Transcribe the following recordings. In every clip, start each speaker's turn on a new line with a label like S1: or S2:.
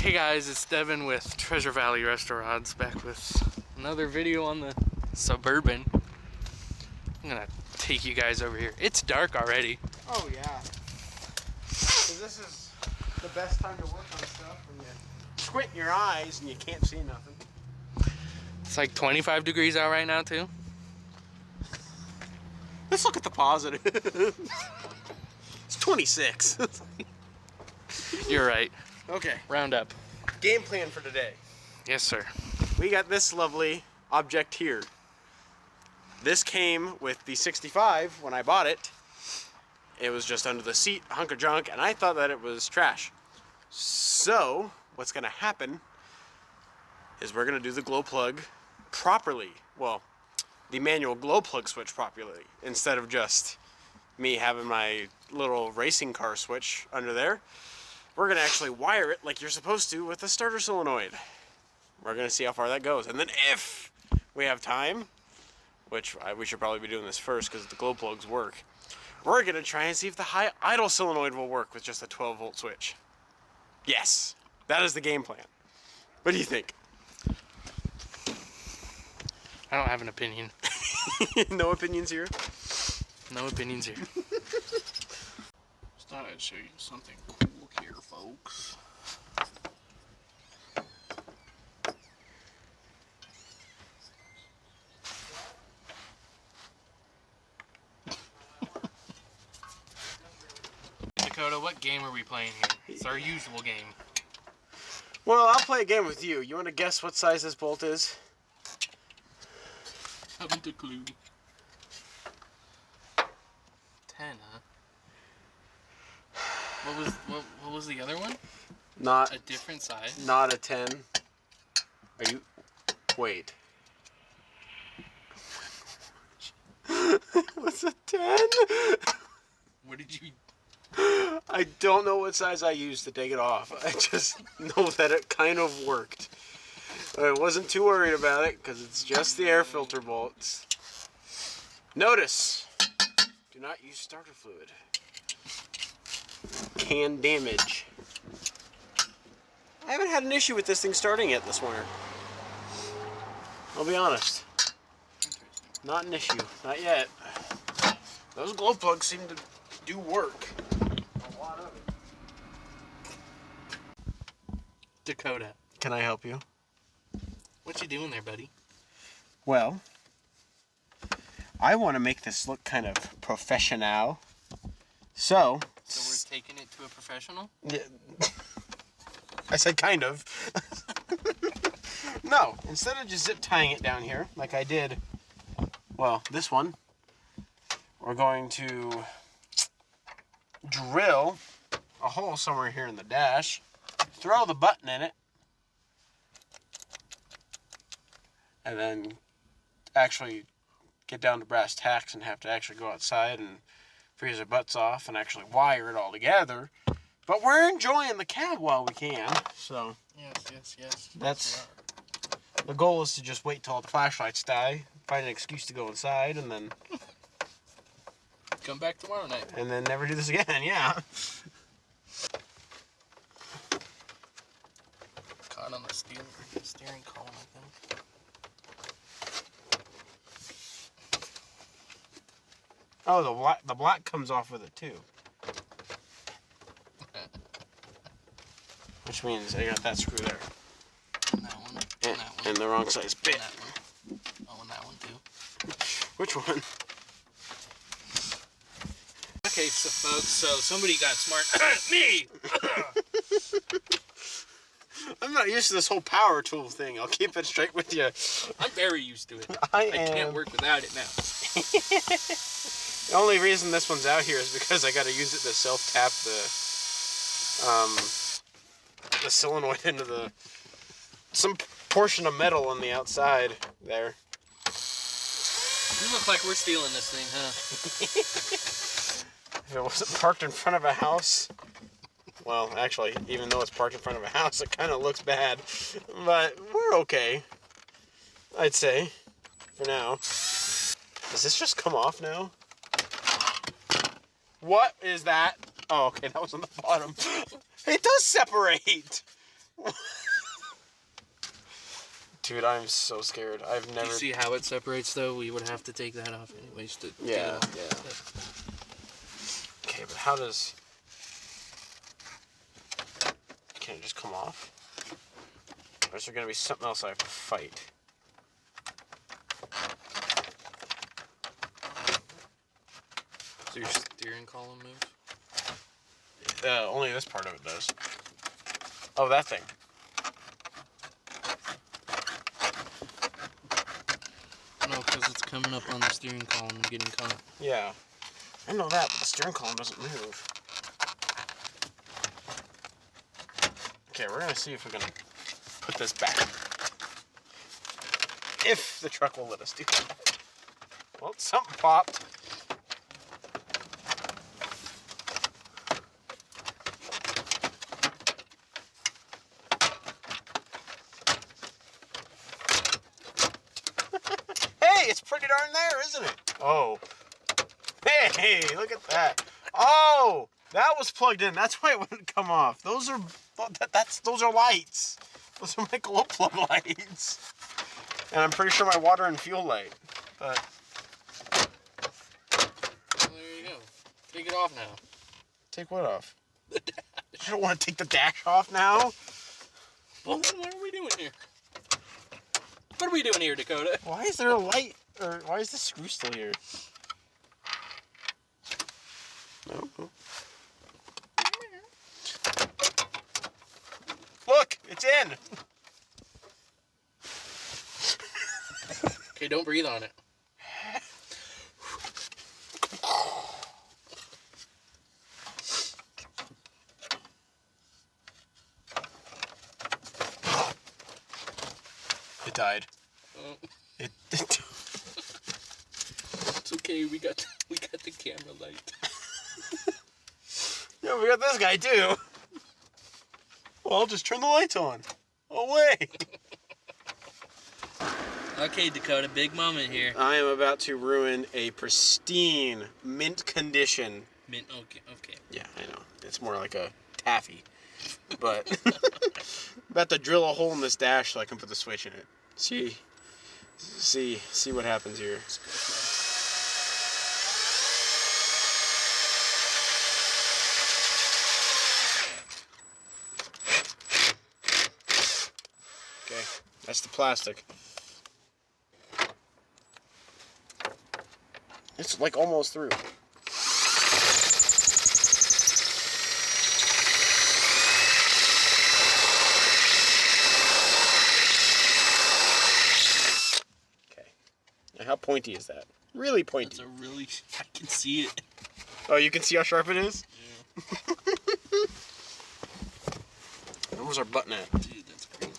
S1: Hey guys, it's Devin with Treasure Valley Restaurants, back with another video on the Suburban. I'm gonna take you guys over here. It's dark already.
S2: Oh yeah. So this is the best time to work on stuff when you squint your eyes and you can't see nothing.
S1: It's like 25 degrees out right now too.
S2: Let's look at the positive. It's 26.
S1: You're right.
S2: Okay.
S1: Round up.
S2: Game plan for today.
S1: Yes, sir.
S2: We got this lovely object here. This came with the 65 when I bought it. It was just under the seat, a hunk of junk, and I thought that it was trash. So, what's gonna happen is we're gonna do the glow plug properly. Well, the manual glow plug switch properly, instead of just me having my little racing car switch under there. We're gonna actually wire it like you're supposed to with a starter solenoid. We're gonna see how far that goes. And then if we have time, which we should probably be doing this first because the glow plugs work, we're gonna try and see if the high idle solenoid will work with just a 12-volt switch. Yes, that is the game plan. What do you think?
S1: I don't have an opinion.
S2: No opinions here?
S1: No opinions here.
S3: Just thought I'd show you something cool here, folks.
S1: Dakota, what game are we playing here? It's our usual game.
S2: Well, I'll play a game with you. You want to guess what size this bolt is?
S3: Haven't a clue.
S1: 10, huh? What was the other one?
S2: Not
S1: A different size?
S2: Not a 10. Are you... Wait. What's a 10?
S1: What did you...
S2: I don't know what size I used to take it off. I just know that it kind of worked. I wasn't too worried about it because it's just the air filter bolts. Notice, do not use starter fluid. Can damage. I haven't had an issue with this thing starting yet this winter. I'll be honest. Not an issue. Not yet. Those glow plugs seem to do work. A lot of it.
S1: Dakota,
S2: Can I help you?
S1: what you doing there, buddy?
S2: Well, I want to make this look kind of professional. So
S1: So we're taking it to a professional?
S2: yeah, I said kind of. No, instead of just zip tying it down here like I did, well, this one, we're going to drill a hole somewhere here in the dash, throw the button in it, and then actually get down to brass tacks and have to actually go outside and freeze our butts off and actually wire it all together. But we're enjoying the cab while we can, so
S1: Yes.
S2: that's the goal, is to just wait till all the flashlights die, find an excuse to go inside, and then
S1: Come back tomorrow night.
S2: never do this again. Yeah.
S1: Caught on the steering column, I think.
S2: Oh, the black comes off with it too. Which means I got that screw there.
S1: And that one. And that one.
S2: And the wrong size bit.
S1: And that one. Oh, and that one too.
S2: Which one?
S1: Okay, so folks, somebody got smart. Me!
S2: I'm not used to this whole power tool thing. I'll keep it straight with you.
S1: I'm very used to it.
S2: I
S1: can't work without it now.
S2: The only reason this one's out here is because I got to use it to self-tap the solenoid into some portion of metal on the outside there.
S1: You look like we're stealing this thing, huh?
S2: If it wasn't parked in front of a house, well, actually, even though it's parked in front of a house, it kind of looks bad. But we're okay, I'd say, for now. Does this just come off now? What is that? Oh, okay, that was on the bottom. It does separate. What Dude, I'm so scared. I've never...
S1: You see how it separates, though? We would have to take that off anyways to get it
S2: Yeah,
S1: off.
S2: yeah. Okay, but how does... Can it just come off? Or is there going to be something else I have to fight?
S1: So your steering column moves?
S2: Only this part of it does. Oh, that thing.
S1: No, because it's coming up on the steering column and getting caught.
S2: Yeah. I know that, but the steering column doesn't move. Okay, we're going to see if we can put this back. If the truck will let us do that. Well, something popped. Hey, it's pretty darn there, isn't it? Oh. Hey, look at that. Oh, that was plugged in. That's why it wouldn't come off. Those are those are lights. Those are my glow plug lights. And I'm pretty sure my water and fuel light. But
S1: Well, there you go. Take it off now.
S2: take what off? The dash. I don't want to take the dash off now.
S1: Well, what are we doing here? What are we doing here, Dakota?
S2: Why is there a light? Or why is the screw still here? No. Look, it's in.
S1: Okay, don't breathe on it.
S2: It died.
S1: Oh,
S2: It
S1: it's okay. We got the camera light.
S2: Yeah, we got this guy too. Well, I'll just turn the lights on. Oh wait.
S1: Okay, Dakota, big moment here.
S2: I am about to ruin a pristine mint condition.
S1: Mint. Okay.
S2: Yeah, I know. It's more like a taffy. But about to drill a hole in this dash so I can put the switch in it. See what happens here. Okay, that's the plastic. It's like almost through. Okay. Now how pointy is that? Really pointy.
S1: That's a really. I can see it.
S2: Oh, you can see how sharp it is?
S1: Yeah.
S2: Where's our button at?
S1: Dude, that's crazy.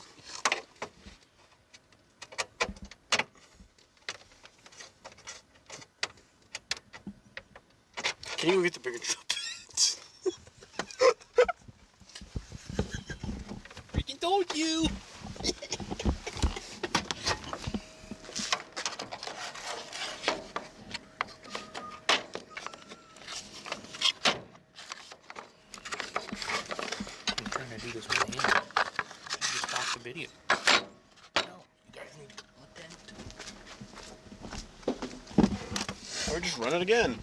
S2: Can you go get the bigger drill bit?
S1: Freaking told you. I'm trying to do this one hand. Just stop the video. No, you guys need to look at it.
S2: Or just run it again.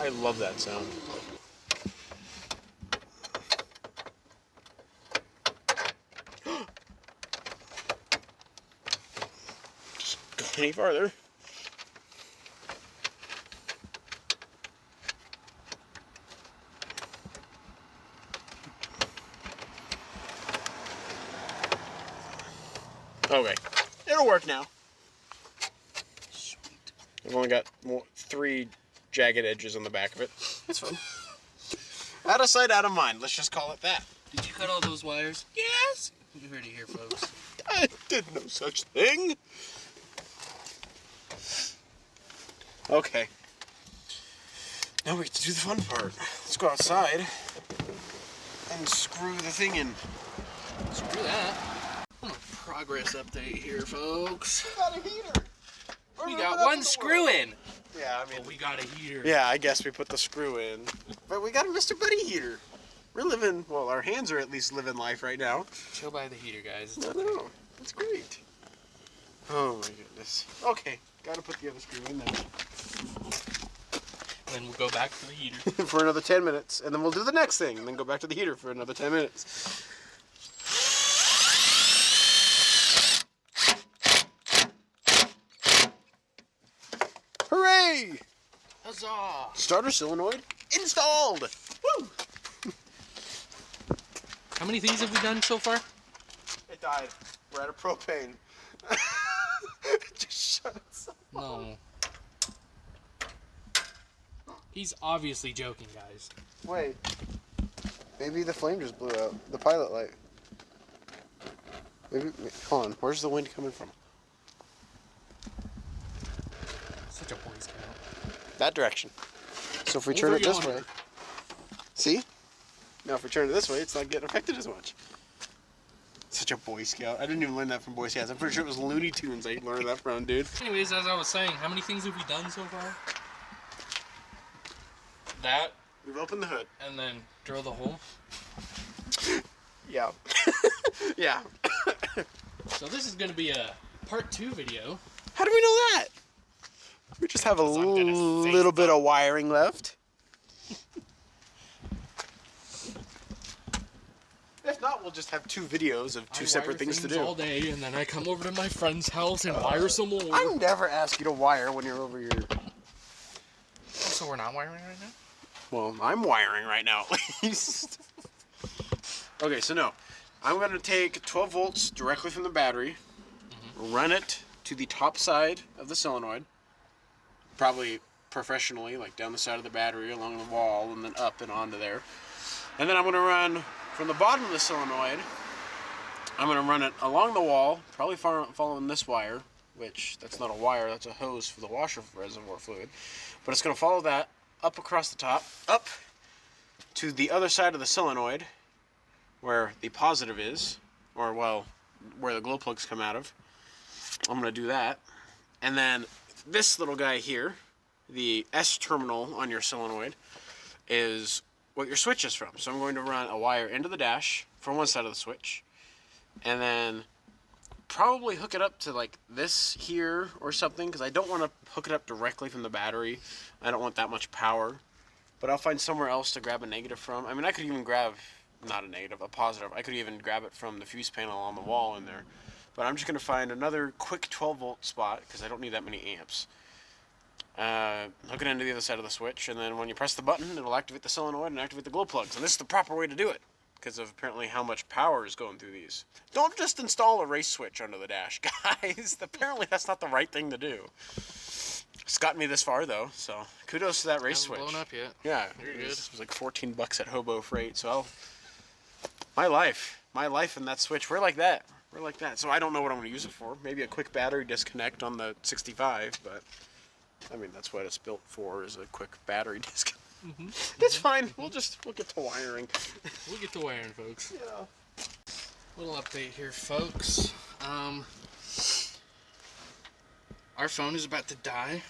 S2: I love that sound. Just go any farther. Okay, it'll work now.
S1: Sweet.
S2: I've only got 3 jagged edges on the back of it. It's fine. Out of sight, out of mind. Let's just call it that.
S1: Did you cut all those wires? Yes. You heard it here, folks.
S2: I did no such thing. Okay. Now we get to do the fun part. Let's go outside and screw the thing in.
S1: Screw that. Progress update here, folks.
S2: Got a heater.
S1: We got one screw in.
S2: Yeah, I mean,
S1: We got a heater.
S2: yeah, I guess we put the screw in. But we got a Mr. Buddy heater. We're living, well, our hands are at least living life right now.
S1: Chill by the heater, guys. It's
S2: I
S1: okay.
S2: know. It's great. Oh my goodness. Okay, gotta put the other screw in there.
S1: And then we'll go back to the heater.
S2: For another 10 minutes, and then we'll do the next thing, and then go back to the heater for another 10 minutes. Hooray!
S1: Huzzah!
S2: Starter solenoid installed! Woo!
S1: How many things have we done so far?
S2: It died. We're out of propane. Just shut itself.
S1: No. He's obviously joking, guys.
S2: Wait. Maybe the flame just blew out. The pilot light. Maybe. Hold on. Where's the wind coming from?
S1: Such a Boy Scout.
S2: That direction. So if we turn it this way. See? Now if we turn it this way, it's not getting affected as much. Such a Boy Scout. I didn't even learn that from Boy Scouts. I'm pretty sure it was Looney Tunes I learned that from, dude.
S1: Anyways, as I was saying, how many things have we done so far? That,
S2: We've opened the hood.
S1: and then drill the hole.
S2: Yeah. Yeah.
S1: So this is going to be a part 2 video.
S2: How do we know that? We just have a
S1: I'm gonna say
S2: little bit of wiring left. If not, we'll just have 2 videos of 2 separate things to do.
S1: all day, and then I come over to my friend's house and wire some more.
S2: I never ask you to wire when you're over here.
S1: So we're not wiring right now?
S2: Well, I'm wiring right now at least. Okay, so no. I'm going to take 12 volts directly from the battery, run it to the top side of the solenoid, probably professionally, like down the side of the battery, along the wall, and then up and onto there. And then I'm going to run from the bottom of the solenoid, I'm going to run it along the wall, probably following this wire, which that's not a wire, that's a hose for the washer reservoir fluid. But it's going to follow that up across the top, up to the other side of the solenoid, where the positive is, or well, where the glow plugs come out of. I'm going to do that. And then this little guy here, the S terminal on your solenoid, is what your switch is from. So I'm going to run a wire into the dash from one side of the switch, and then probably hook it up to like this here or something, because I don't want to hook it up directly from the battery. I don't want that much power, but I'll find somewhere else to grab a negative from. I mean, I could even grab, not a negative, a positive. I could even grab it from the fuse panel on the wall in there. But I'm just going to find another quick 12 volt spot, because I don't need that many amps. Hook it into the other side of the switch, and then when you press the button, it'll activate the solenoid and activate the glow plugs. And this is the proper way to do it, because of apparently how much power is going through these. Don't just install a race switch under the dash, guys. Apparently that's not the right thing to do. It's gotten me this far, though, so kudos to that race switch.
S1: Haven't blown up yet.
S2: Yeah,
S1: You're
S2: it
S1: good.
S2: was like $14 at Hobo Freight, so my life and that switch, we're like that. We're like that. So I don't know what I'm going to use it for. Maybe a quick battery disconnect on the 65, but I mean, that's what it's built for, is a quick battery disconnect. It's fine. We'll get to wiring.
S1: We'll get to wiring, folks.
S2: Yeah.
S1: Little update here, folks. Our phone is about to die,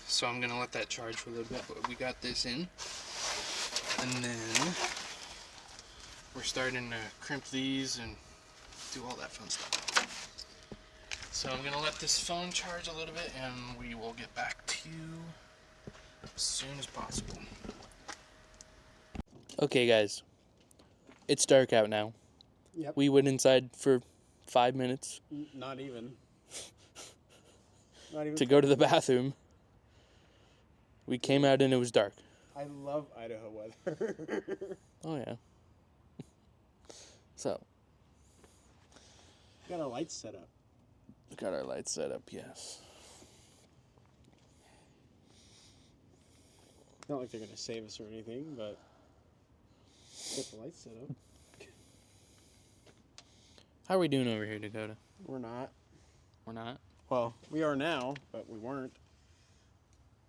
S1: so I'm gonna let that charge for a little bit, but we got this in. And then we're starting to crimp these and do all that fun stuff. So I'm gonna let this phone charge a little bit, and we will get back to you as soon as possible. Okay, guys, it's dark out now.
S2: Yep.
S1: We went inside for 5 minutes
S2: Not even. Not even.
S1: to go to the bathroom. We came out and it was dark.
S2: I love Idaho weather.
S1: Oh yeah. So,
S2: Got our lights set up.
S1: we got our lights set up, yes.
S2: Not like they're gonna save us or anything, but get the lights set up.
S1: How are we doing over here, Dakota?
S2: We're not.
S1: We're not?
S2: Well, we are now, but we weren't.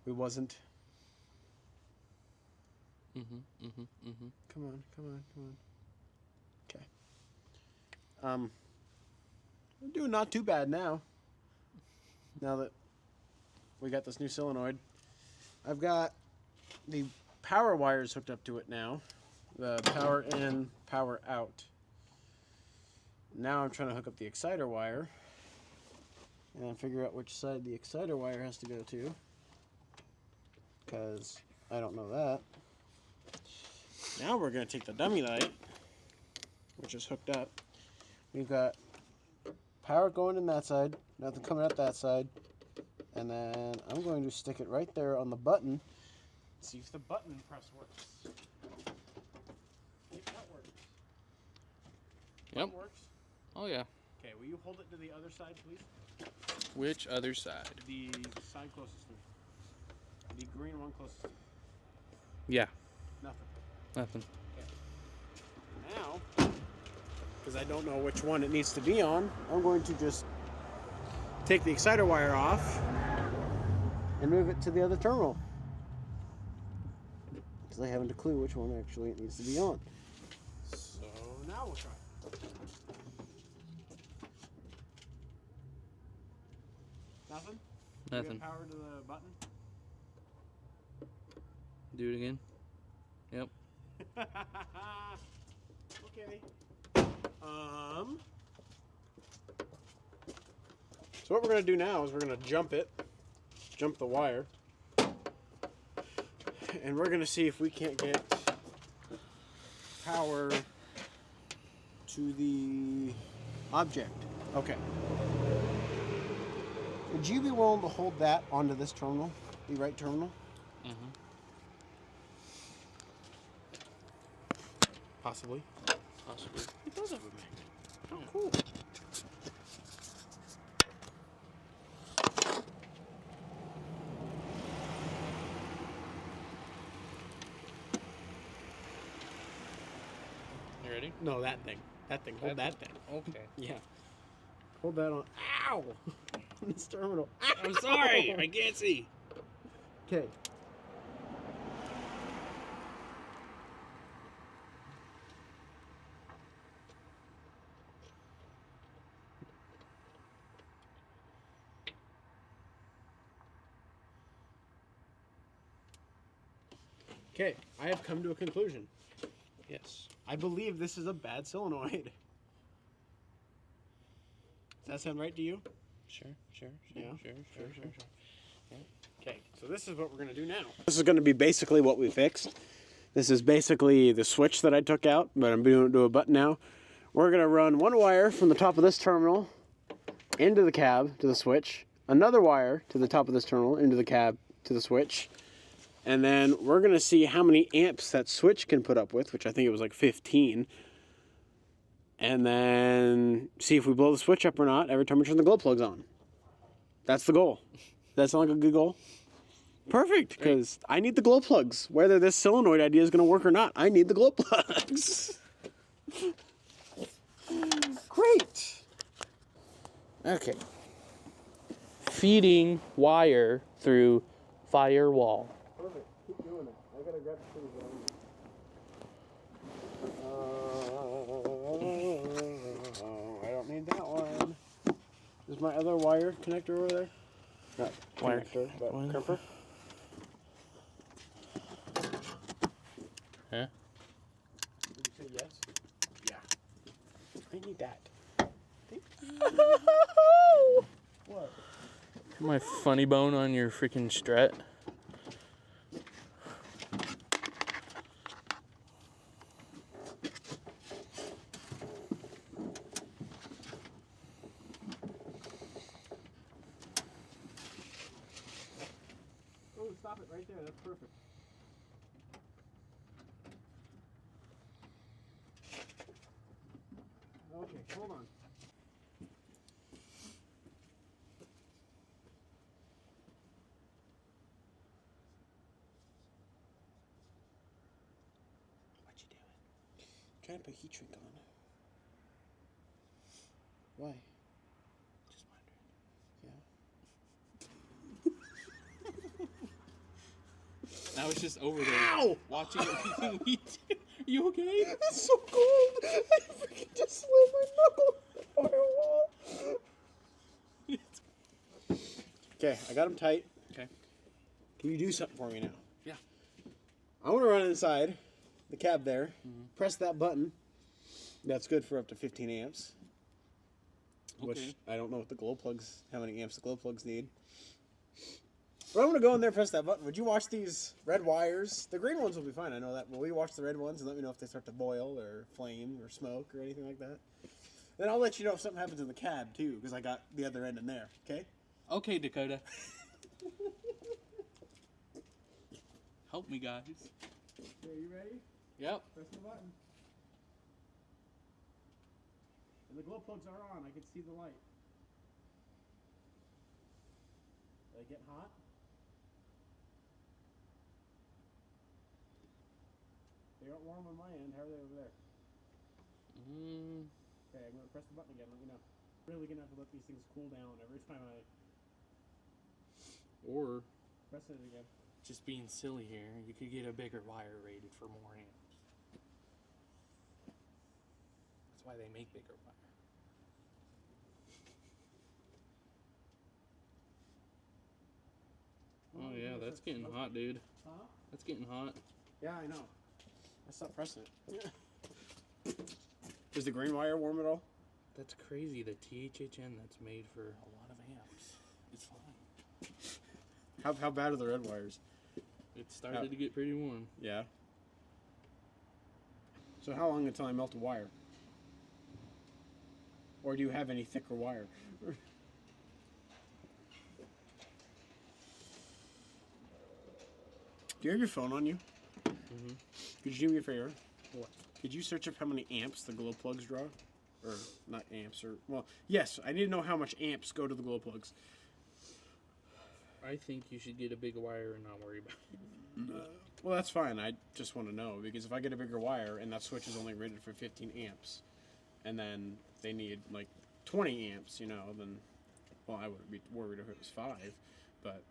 S2: We wasn't. Come on. Okay. We're doing not too bad now. Now that we got this new solenoid. I've got the power wires hooked up to it now. The power in, power out. Now I'm trying to hook up the exciter wire and figure out which side the exciter wire has to go to, because I don't know that. Now we're going to take the dummy light, which is hooked up. We've got power going in that side, nothing coming out that side, and then I'm going to stick it right there on the button. See if the button press works. If that works.
S1: Yep.
S2: That works.
S1: Oh yeah.
S2: Okay, will you hold it to the other side, please?
S1: Which other side?
S2: The side closest to me. The green one closest to me.
S1: Yeah.
S2: Nothing.
S1: Nothing.
S2: Okay. Now, because I don't know which one it needs to be on, I'm going to just take the exciter wire off and move it to the other terminal. Because I haven't a clue which one actually it needs to be on. So now we'll try it. Nothing?
S1: Nothing.
S2: You got power to the button?
S1: Do it again. Yep.
S2: Okay. So what we're going to do now is we're going to jump the wire, and we're going to see if we can't get power to the object. Okay. Would you be willing to hold that onto this terminal, the right terminal?
S1: Mm-hmm.
S2: Possibly.
S1: Possibly.
S2: It does have a magnet. Oh, cool.
S1: You ready?
S2: No, that thing. That thing. Hold that thing.
S1: Okay.
S2: Yeah. Hold that on. Ow! On this terminal.
S1: I'm sorry. I can't see.
S2: Okay. Okay, I have come to a conclusion.
S1: Yes.
S2: I believe this is a bad solenoid. Does that sound right to you?
S1: Sure.
S2: Yeah.
S1: Sure.
S2: Okay, so this is what we're going to do now. This is going to be basically what we fixed. This is basically the switch that I took out, but I'm going to do a button now. We're going to run one wire from the top of this terminal into the cab to the switch, another wire to the top of this terminal into the cab to the switch, and then we're going to see how many amps that switch can put up with, which I think it was like 15, and then see if we blow the switch up or not every time we turn the glow plugs on. That's the goal. Does that sound like a good goal? Perfect, because I need the glow plugs. Whether this solenoid idea is going to work or not, I need the glow plugs. Great.
S1: Okay. Feeding wire through firewall.
S2: Perfect. Keep doing it. I got to grab the things I don't need that one. Is my other wire connector over there? Not
S1: Wire
S2: connector, but
S1: one.
S2: crimper.
S1: Huh?
S2: Did you say yes? Yeah. I need that. What?
S1: My funny bone on your freaking strut.
S2: Oh, stop it right there. That's perfect. Okay, hold on. What you doing? Trying to put heat shrink on. Why? Just wondering. Yeah.
S1: I was just over there
S2: Ow!
S1: watching everything we do. Are you okay?
S2: It's so cold. I freaking just slammed my knuckle on the wall. Okay, I got them tight.
S1: Okay.
S2: Can you do something for me now?
S1: Yeah.
S2: I want to run inside the cab there, press that button. That's good for up to 15 amps. Which
S1: Okay.
S2: I don't know what the glow plugs, how many amps the glow plugs need. But I'm going to go in there and press that button. Would you watch these red wires? The green ones will be fine, I know that. Will you watch the red ones and let me know if they start to boil or flame or smoke or anything like that? Then I'll let you know if something happens in the cab too, because I got the other end in there, okay?
S1: Okay, Dakota. Help me, guys.
S2: Okay, you ready?
S1: Yep.
S2: Press the button. And the glow plugs are on. I can see the light. They get hot? They aren't warm on my end. How are they over there? Okay, I'm going to press the button again. Let me know. Really going to have to let these things cool down every time I
S1: Or
S2: press it again.
S1: just being silly here, you could get a bigger wire rated for more amps. That's why they make bigger wire. Oh yeah, that's getting hot, dude.
S2: Huh?
S1: That's getting hot.
S2: Yeah, I know. I stopped pressing it. Is the green wire warm at all?
S1: That's crazy. The THHN that's made for a lot of amps is fine.
S2: How bad are the red wires?
S1: It started to get pretty warm.
S2: Yeah. So how long until I melt a wire? Or do you have any thicker wire? Do you have your phone on you?
S1: Mm-hmm.
S2: Could you do me a favor?
S1: What?
S2: Could you search up how many amps the glow plugs draw? Or not amps, or well, yes, I need to know how much amps go to the glow plugs.
S1: I think you should get a big wire and not worry about it.
S2: Well, that's fine. I just want to know because if I get a bigger wire and that switch is only rated for 15 amps, and then they need like 20 amps, you know, then well, I wouldn't be worried if it was 5, but.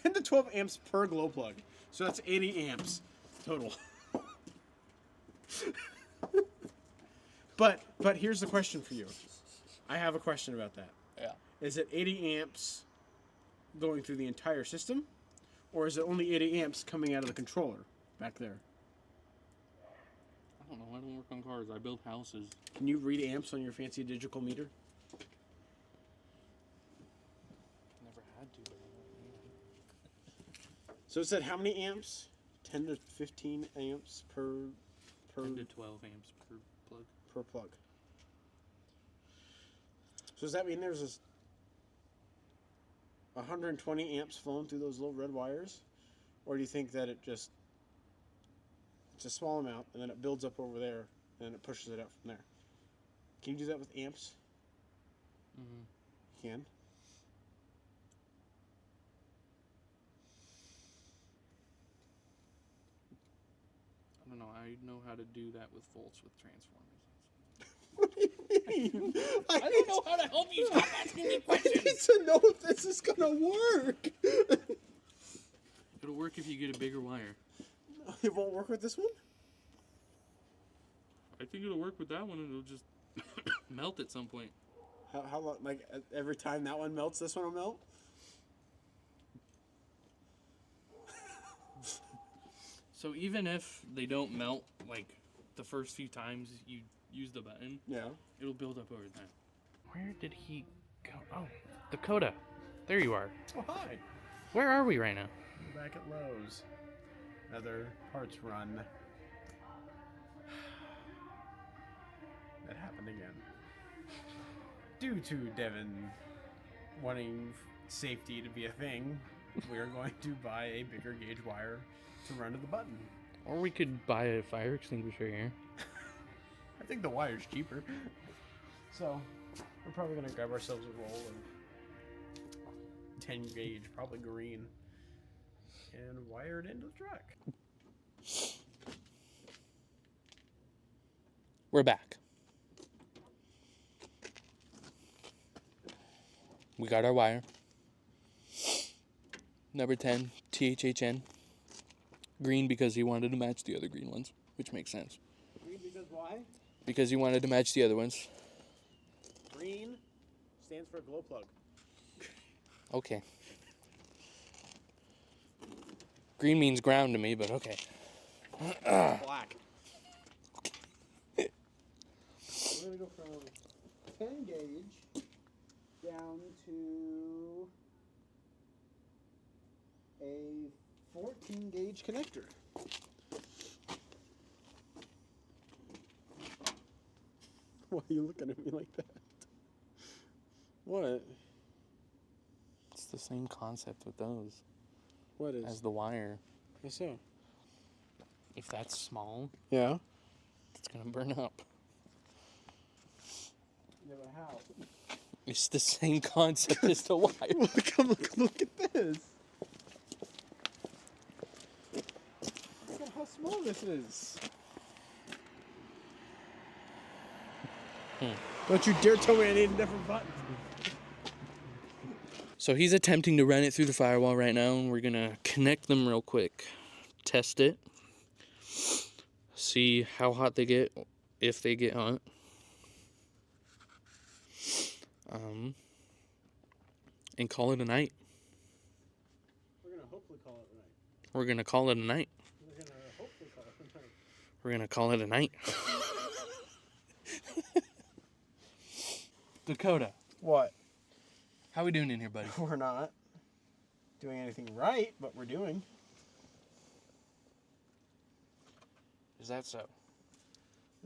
S2: $10 to 12 amps per glow plug. So that's 80 amps total. But here's the question for you. I have a question about that.
S1: Yeah.
S2: Is it 80 amps going through the entire system? Or is it only 80 amps coming out of the controller back there?
S1: I don't know. I don't work on cars. I build houses.
S2: Can you read amps on your fancy digital meter?
S1: Never had to.
S2: So it said how many amps? 10 to 15 amps per
S1: 10 to 12 amps per plug.
S2: per plug. So does that mean there's this 120 amps flowing through those little red wires? Or do you think that it's a small amount and then it builds up over there and then it pushes it out from there? Can you do that with amps?
S1: Mm-hmm.
S2: You can.
S1: I don't know. I know how to do that with volts with transformers.
S2: What do you mean?
S1: I don't know how to help you. Stop asking me
S2: I
S1: questions.
S2: need to know if this is gonna work.
S1: It'll work if you get a bigger wire.
S2: It won't work with this one?
S1: I think it'll work with that one, and it'll just melt at some point.
S2: How long? Like every time that one melts, this one will melt?
S1: So even if they don't melt, like the first few times you use the button,
S2: Yeah.
S1: it'll build up over time. Where did he go? Oh, Dakota. There you are.
S2: Oh, hi.
S1: Where are we right now?
S2: We're back at Lowe's. Another parts run. That happened again. Due to Devin wanting safety to be a thing, we are going to buy a bigger gauge wire to run to the button.
S1: Or we could buy a fire extinguisher here.
S2: I think the wire's cheaper. So, we're probably going to grab ourselves a roll of 10 gauge, probably green, and wire it into the truck.
S1: We're back. We got our wire. Number 10, THHN. Green because he wanted to match the other green ones, which makes sense.
S2: Green because why?
S1: Because he wanted to match the other ones.
S2: Green stands for glow plug.
S1: Okay. Green means ground to me, but okay.
S2: Black. We're going to go from 10 gauge down to a 14 gauge connector. Why are you looking at me like that? What?
S1: It's the same concept with those
S2: What is?
S1: as the wire.
S2: How so?
S1: If that's small,
S2: Yeah.
S1: it's gonna burn up.
S2: Yeah, but how?
S1: It's the same concept as the wire.
S2: Look at this. Look at how small this is. Don't you dare tell me I need a different button.
S1: So he's attempting to run it through the firewall right now, and we're gonna connect them real quick. Test it. See how hot they get, if they get hot. And call it a night.
S2: We're going to hopefully call it a night.
S1: We're gonna call it a night.
S2: We're going to hopefully call it a night.
S1: We're gonna call it a night. Dakota,
S2: What?
S1: how we doing in here, buddy?
S2: We're not doing anything right, but we're doing.
S1: Is that so?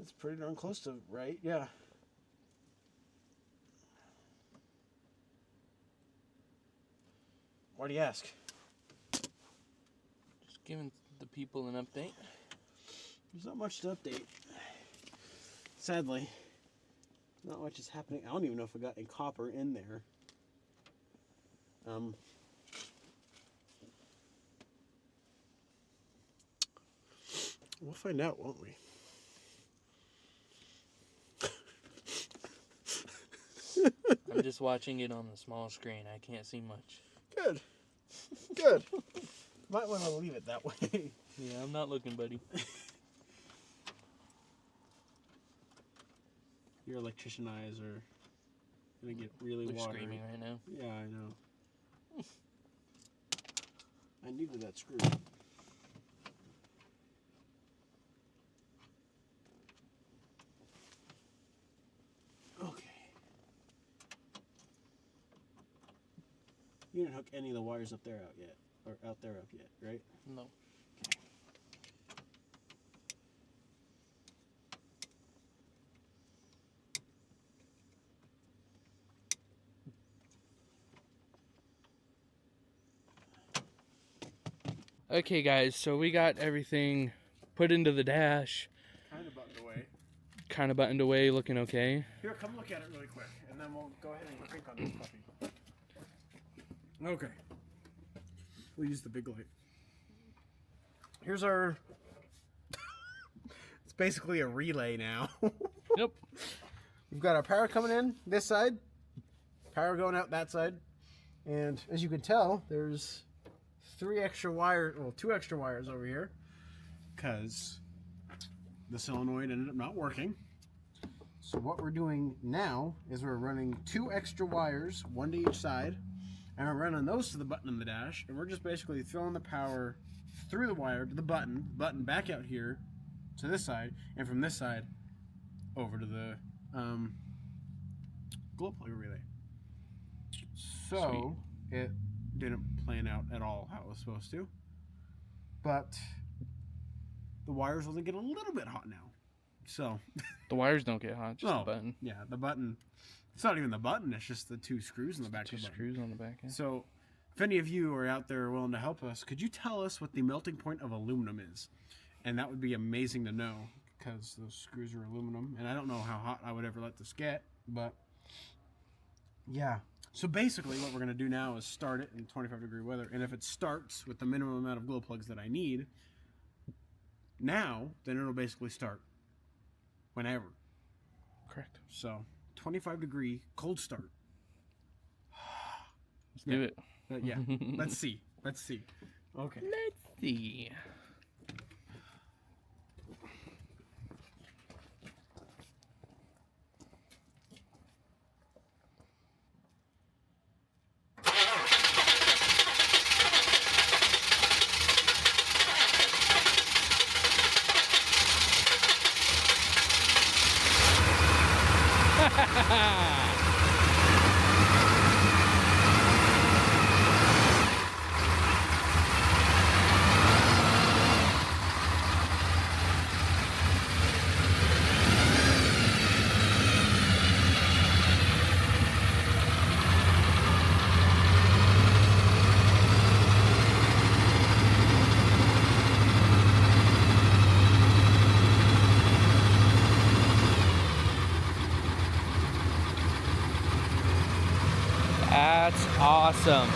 S2: It's pretty darn close to right, yeah. Why do you ask?
S1: Just giving the people an update.
S2: There's not much to update. Sadly, not much is happening. I don't even know if I got any copper in there. We'll find out, won't we?
S1: I'm just watching it on the small screen. I can't see much.
S2: Good. Good. Might want to leave it that way.
S1: Yeah, I'm not looking, buddy.
S2: Your electrician eyes are gonna get really
S1: They're
S2: watery.
S1: screaming right now.
S2: Yeah, I know. I needed that screw. Okay. You didn't hook any of the wires up there out yet, or out there up yet, right?
S1: No. Okay, guys, so we got everything put into the dash,
S2: Kind of buttoned away.
S1: kind of buttoned away, looking okay.
S2: Here, come look at it really quick, and then we'll go ahead and crank on this puppy. Okay. We'll use the big light. Here's our... It's basically a relay now.
S1: Yep.
S2: We've got our power coming in this side, power going out that side, and as you can tell, there's 2 extra wires over here, because the solenoid ended up not working. So what we're doing now is we're running 2 extra wires, 1 to each side, and we're running those to the button in the dash, and we're just basically throwing the power through the wire to the button back out here to this side, and from this side over to the glow plug relay. So it didn't plan out at all how it was supposed to, but the wires only get a little bit hot now. So
S1: The wires don't get hot, just the button.
S2: Yeah, the button. It's not even the button. It's just the 2 screws in the back of the button.
S1: Screws on the back end.
S2: So, if any of you are out there willing to help us, could you tell us what the melting point of aluminum is? And that would be amazing to know, because those screws are aluminum, and I don't know how hot I would ever let this get, but yeah. So basically what we're going to do now is start it in 25-degree weather, and if it starts with the minimum amount of glow plugs that I need, now, then it'll basically start whenever.
S1: Correct.
S2: So, 25-degree cold start.
S1: Let's do it.
S2: Yeah, let's see. Let's see. Okay.
S1: Let's see.
S4: That's awesome.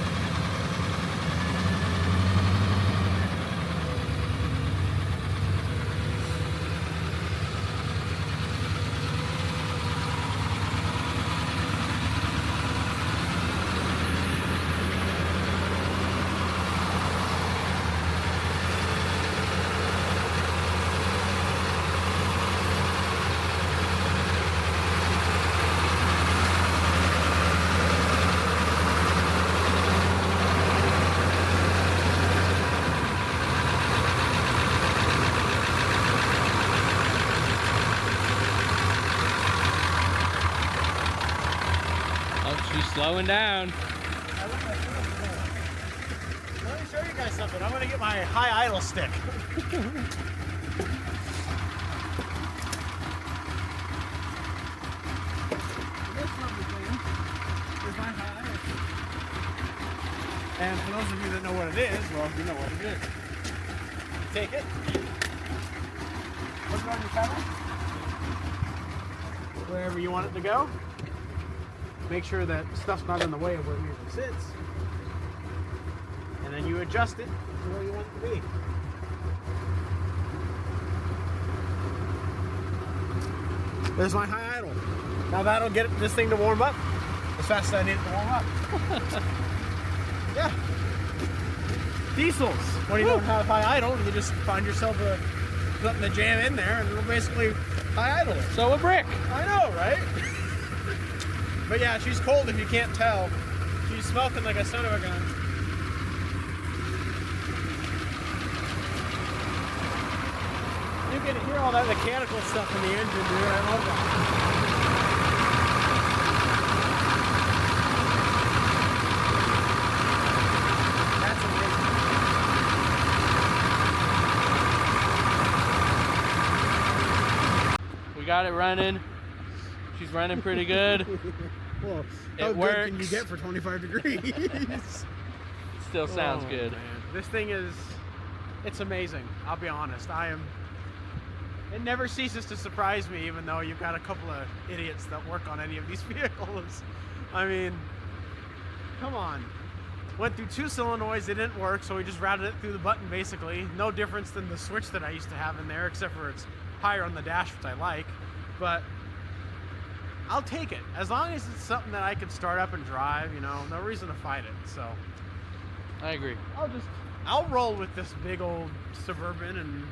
S4: Oh, she's slowing down.
S2: Let me show you guys something. I'm gonna get my high idle stick. And for those of you that know what it is, well, you know what it is. You take it, put it on your pedal, wherever you want it to go. Make sure that stuff's not in the way of where it usually sits. And then you adjust it to where you want it to be. There's my high idle. Now that'll get this thing to warm up as fast as I need it to warm up. Yeah. Diesels. When you don't have high idle, you just find yourself putting the jam in there and it'll basically high idle it.
S4: So a brick.
S2: I know, right? But yeah, she's cold if you can't tell. She's smoking like a son of a gun. You can hear all that mechanical stuff in the engine, dude. I love that.
S4: We got it running. She's running pretty good.
S2: Well,
S4: It
S2: how good can you
S4: works.
S2: get for 25 degrees?
S4: Still sounds
S2: Oh,
S4: good.
S2: man. This thing is, it's amazing. I'll be honest. It never ceases to surprise me, even though you've got a couple of idiots that work on any of these vehicles. I mean, come on. Went through 2 solenoids, it didn't work, so we just routed it through the button basically. No difference than the switch that I used to have in there, except for it's higher on the dash, which I like. But I'll take it. As long as it's something that I can start up and drive, you know, no reason to fight it. So
S4: I agree.
S2: I'll roll with this big old Suburban and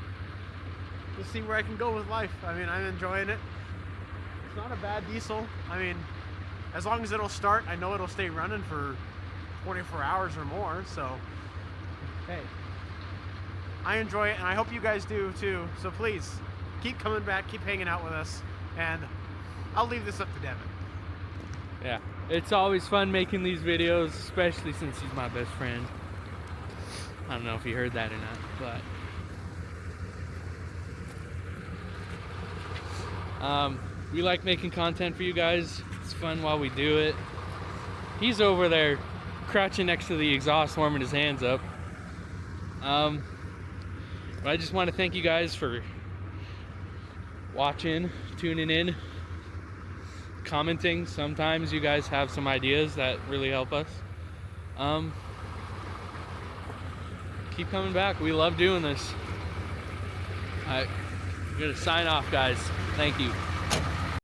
S2: we'll see where I can go with life. I mean, I'm enjoying it. It's not a bad diesel. I mean, as long as it'll start, I know it'll stay running for 24 hours or more. So, hey, I enjoy it and I hope you guys do too. So please, keep coming back, keep hanging out with us, and I'll leave this up to Devin.
S4: Yeah, it's always fun making these videos, especially since he's my best friend. I don't know if you heard that or not, but we like making content for you guys. It's fun while we do it. He's over there crouching next to the exhaust, warming his hands up. But I just want to thank you guys for watching, tuning in, commenting. Sometimes you guys have some ideas that really help us. Keep coming back. We love doing this. All right, we're gonna sign off, guys. Thank you.